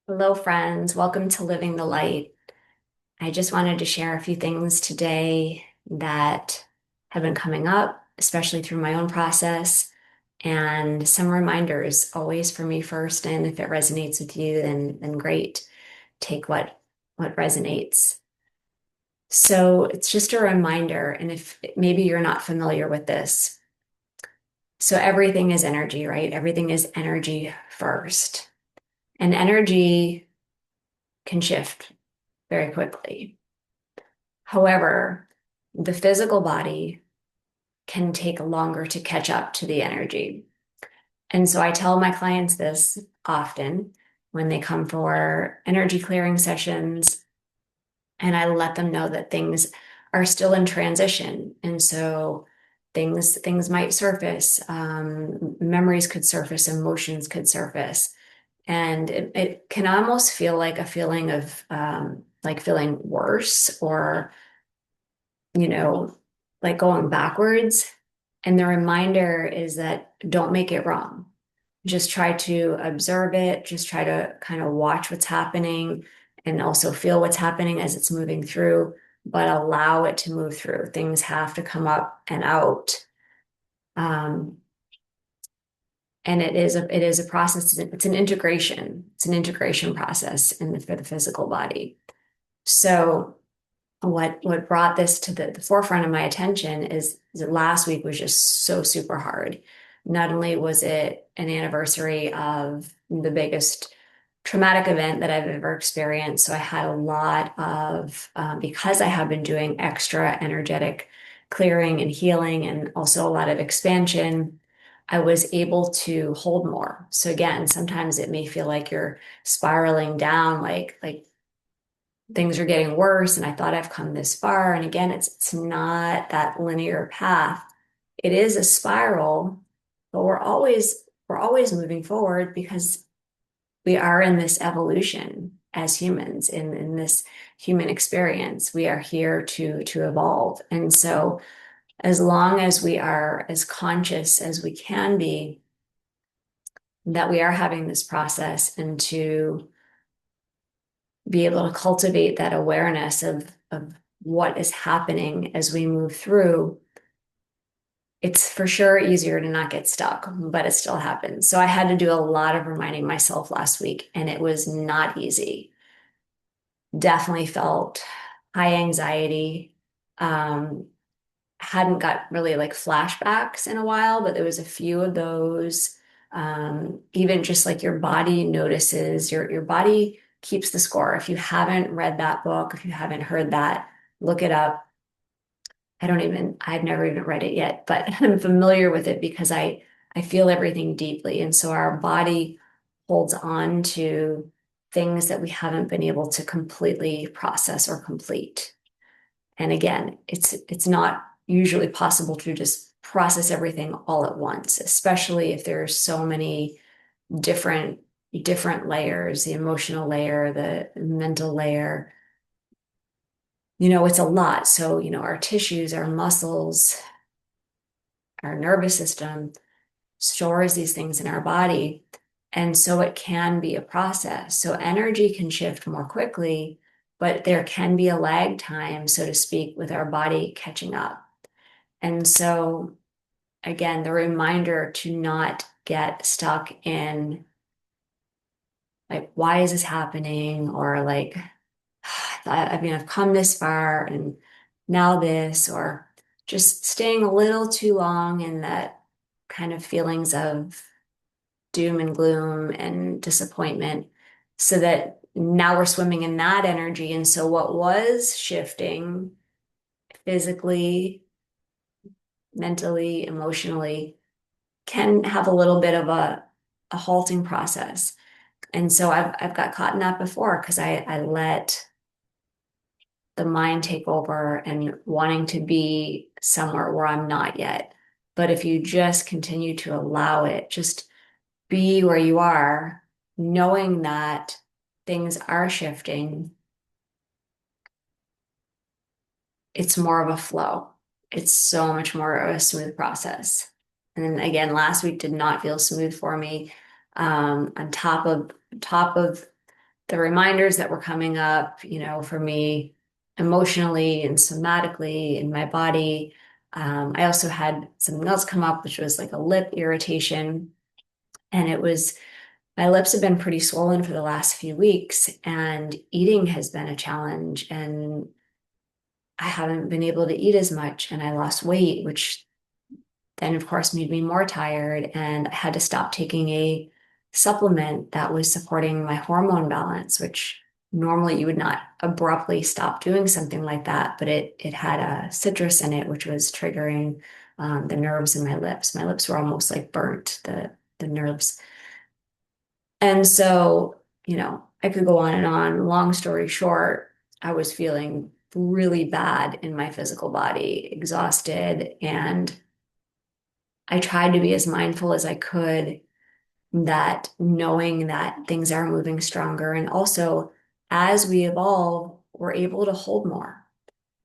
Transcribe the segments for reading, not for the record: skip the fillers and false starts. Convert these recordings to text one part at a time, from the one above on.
Hello, friends. Welcome to Living the Light. I just wanted to share a few things today that have been coming up, especially through my own process, and some reminders always for me first. And if it resonates with you, then great. Take what resonates. So it's just a reminder, and if maybe you're not familiar with this, so everything is energy, right? Everything is energy first, and energy can shift very quickly. However, the physical body can take longer to catch up to the energy. And so I tell my clients this often when they come for energy clearing sessions, and I let them know that things are still in transition. And so things might surface, memories could surface, emotions could surface. And it can almost feel like a feeling of like feeling worse or you know, like going backwards. And the reminder is that don't make it wrong. Just try to observe it, just try to kind of watch what's happening and also feel what's happening as it's moving through, but allow it to move through. Things have to come up and out. Um, and it is a process. It's an integration. It's an integration process for the physical body. So what brought this to the forefront of my attention is that last week was just so super hard. Not only was it an anniversary of the biggest traumatic event that I've ever experienced, so I had a lot of because I have been doing extra energetic clearing and healing and also a lot of expansion. I was able to hold more. So again, sometimes it may feel like you're spiraling down, like things are getting worse and I thought I've come this far. And again, it's not that linear path. It is a spiral, but we're always moving forward because we are in this evolution as humans in this human experience. We are here to evolve. And so as long as we are as conscious as we can be that we are having this process and to be able to cultivate that awareness of what is happening as we move through, it's for sure easier to not get stuck, but it still happens. So I had to do a lot of reminding myself last week, and it was not easy. Definitely felt high anxiety. Um, hadn't got really like flashbacks in a while, but there was a few of those. Even just like your body notices, your body keeps the score. If you haven't read that book, if you haven't heard that, look it up. I've never even read it yet, but I'm familiar with it because I feel everything deeply. And so our body holds on to things that we haven't been able to completely process or complete. And again, it's not usually possible to just process everything all at once, especially if there's so many different different layers, the emotional layer, the mental layer. It's a lot. So, our tissues, our muscles, our nervous system stores these things in our body. And so it can be a process. So energy can shift more quickly, but there can be a lag time, so to speak, with our body catching up. And so, again, the reminder to not get stuck in like, why is this happening? Or like, I've come this far and now this, or just staying a little too long in that kind of feelings of doom and gloom and disappointment, so that now we're swimming in that energy. And so what was shifting physically, mentally, emotionally can have a little bit of a halting process. And so I've got caught in that before because I let the mind take over and wanting to be somewhere where I'm not yet. But if you just continue to allow it, just be where you are, knowing that things are shifting, it's more of a flow. It's so much more of a smooth process. And then again, last week did not feel smooth for me. On top of the reminders that were coming up, for me emotionally and somatically in my body. I also had something else come up, which was like a lip irritation. And it was, my lips have been pretty swollen for the last few weeks, and eating has been a challenge. And I haven't been able to eat as much, and I lost weight, which then, of course, made me more tired. And I had to stop taking a supplement that was supporting my hormone balance, which normally you would not abruptly stop doing something like that. But it had a citrus in it, which was triggering the nerves in my lips. My lips were almost like burnt, the nerves. And so, I could go on and on. Long story short, I was feeling really bad in my physical body, exhausted, and I tried to be as mindful as I could, that knowing that things are moving stronger. And also, as we evolve, we're able to hold more.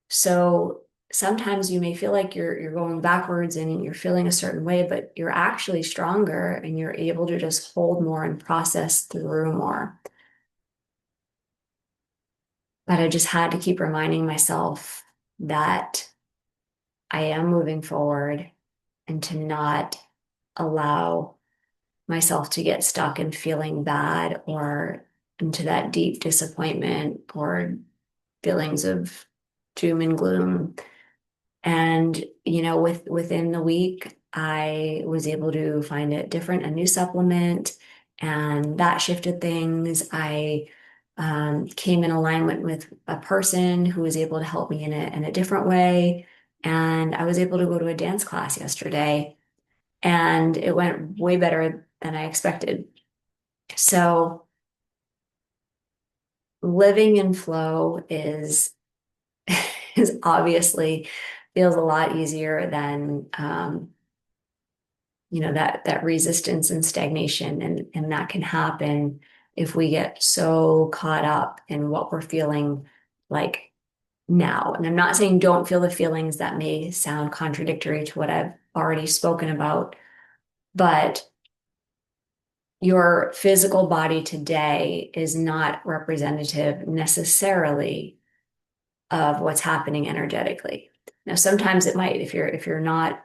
So sometimes you may feel like you're going backwards and you're feeling a certain way, but you're actually stronger and you're able to just hold more and process through more. But I just had to keep reminding myself that I am moving forward, and to not allow myself to get stuck in feeling bad or into that deep disappointment or feelings of doom and gloom. And, within the week, I was able to find a new supplement, and that shifted things. I came in alignment with a person who was able to help me in a different way. And I was able to go to a dance class yesterday, and it went way better than I expected. So living in flow is obviously feels a lot easier than that resistance and stagnation, and that can happen if we get so caught up in what we're feeling like now. And I'm not saying don't feel the feelings, that may sound contradictory to what I've already spoken about, but your physical body today is not representative necessarily of what's happening energetically. Now, sometimes it might, if you're not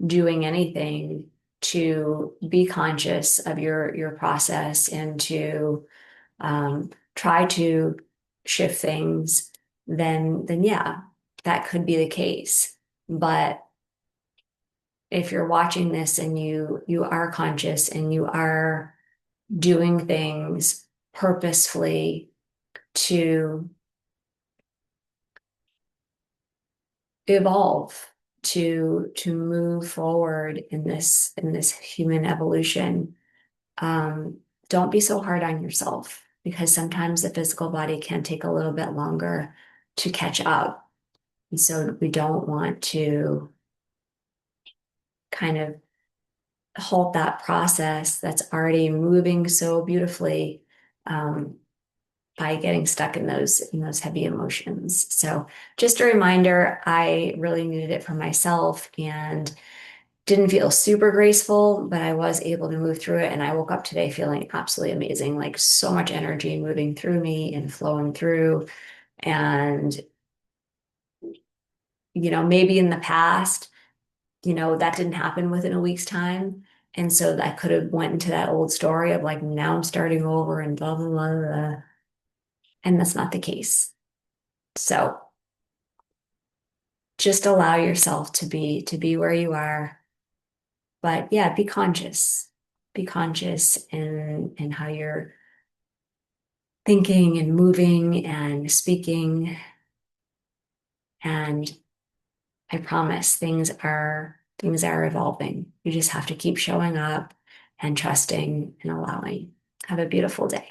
doing anything to be conscious of your process and to try to shift things, then yeah, that could be the case. But if you're watching this and you are conscious and you are doing things purposefully to evolve, to move forward in this human evolution, um, don't be so hard on yourself, because sometimes the physical body can take a little bit longer to catch up. And so we don't want to kind of halt that process that's already moving so beautifully, um, by getting stuck in those heavy emotions. So just a reminder, I really needed it for myself, and didn't feel super graceful, but I was able to move through it. And I woke up today feeling absolutely amazing, like so much energy moving through me and flowing through. And, maybe in the past, that didn't happen within a week's time. And so that could have went into that old story of like, now I'm starting over and blah, blah, blah, blah. And that's not the case. So just allow yourself to be where you are. But yeah, be conscious. Be conscious in how you're thinking and moving and speaking. And I promise things are evolving. You just have to keep showing up and trusting and allowing. Have a beautiful day.